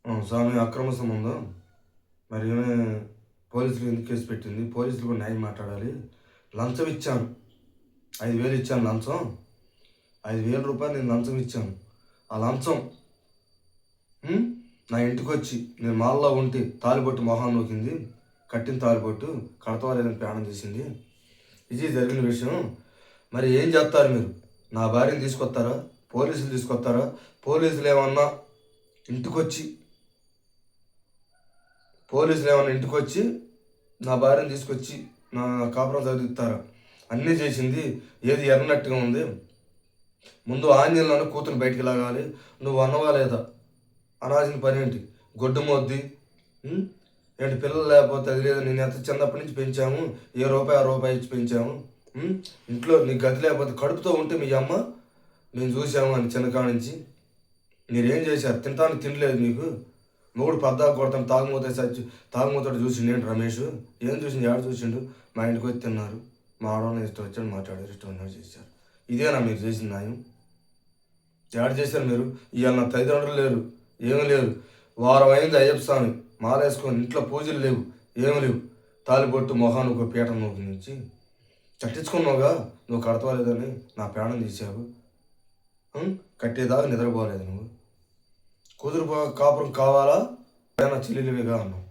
స్వామి అక్రమ సంబంధం మరి పోలీసులు ఎందుకు కేసు పెట్టింది? పోలీసులు కూడా న్యాయం మాట్లాడాలి. లంచం ఇచ్చాను, 5,000 ఇచ్చాను లంచం. 5,000 రూపాయలు నేను లంచం ఇచ్చాను. ఆ లంచం నా ఇంటికి వచ్చి నేను మాల్లో ఉంటే తాలిబొట్టు మొహం నూకింది. కట్టిన తాలిబొట్టు కడతవాలేదని ప్రయాణం చేసింది. ఇది జరిగిన విషయం. మరి ఏం చేస్తారు మీరు? నా భార్యను తీసుకొస్తారా? పోలీసులు తీసుకొస్తారా? పోలీసులు ఏమన్నా ఇంటికి వచ్చి నా భార్యను తీసుకొచ్చి నా కాపురం చదివిస్తారా? అన్నీ చేసింది ఏది ఎర్రనట్టుగా ఉంది. ముందు ఆంజనేయులను కూతురు బయటికి లాగాలి. నువ్వు అన్నవా లేదా? అనాల్సిన పని ఏంటి? గొడ్డు మొద్ది ఏంటి? పిల్లలు లేకపోతే అది లేదు. నేను ఎంత చిన్నప్పటి నుంచి పెంచాము, ఏ రూపాయి ఆ రూపాయి ఇచ్చి పెంచాము. ఇంట్లో నీ గతి లేకపోతే కడుపుతో ఉంటే మీ అమ్మ మేము చూసాము అని చిన్నకాడ నుంచి. మీరేం చేశారు? తింటానికి తినలేదు మీకు. మొగుడు పద్దాకు కొడతాను తాగుమూతోటి చూసిండు ఏంటి రమేష్? ఏం చూసిండు? ఎవరు చూసిండు? మా ఇంటికి వచ్చి తిన్నారు, మా ఆడవాళ్ళని ఇష్టం వచ్చాడు మాట్లాడారు, ఇష్టం ఉన్నట్టు చేశారు. ఇదేనా మీరు చేసిన న్యాయం? ఎవరు చేశారు మీరు? ఇవాళ నా తల్లిదండ్రులు లేరు, ఏమీ లేరు. వారం అయింది అయ్యప్ప స్వామి మాలేసుకొని, ఇంట్లో పూజలు లేవు, ఏమి లేవు. తాలిబొట్టు మొహాన్ని ఒక పీట నోకి నుంచి చట్టించుకున్నావుగా. నువ్వు కడతలేదని నా ప్రాణం తీసావు. కట్టేదాకా నిద్రపోలేదు నువ్వు. కుదురు కాపురం కావాలా? చెల్లెలివిగా అన్నావు.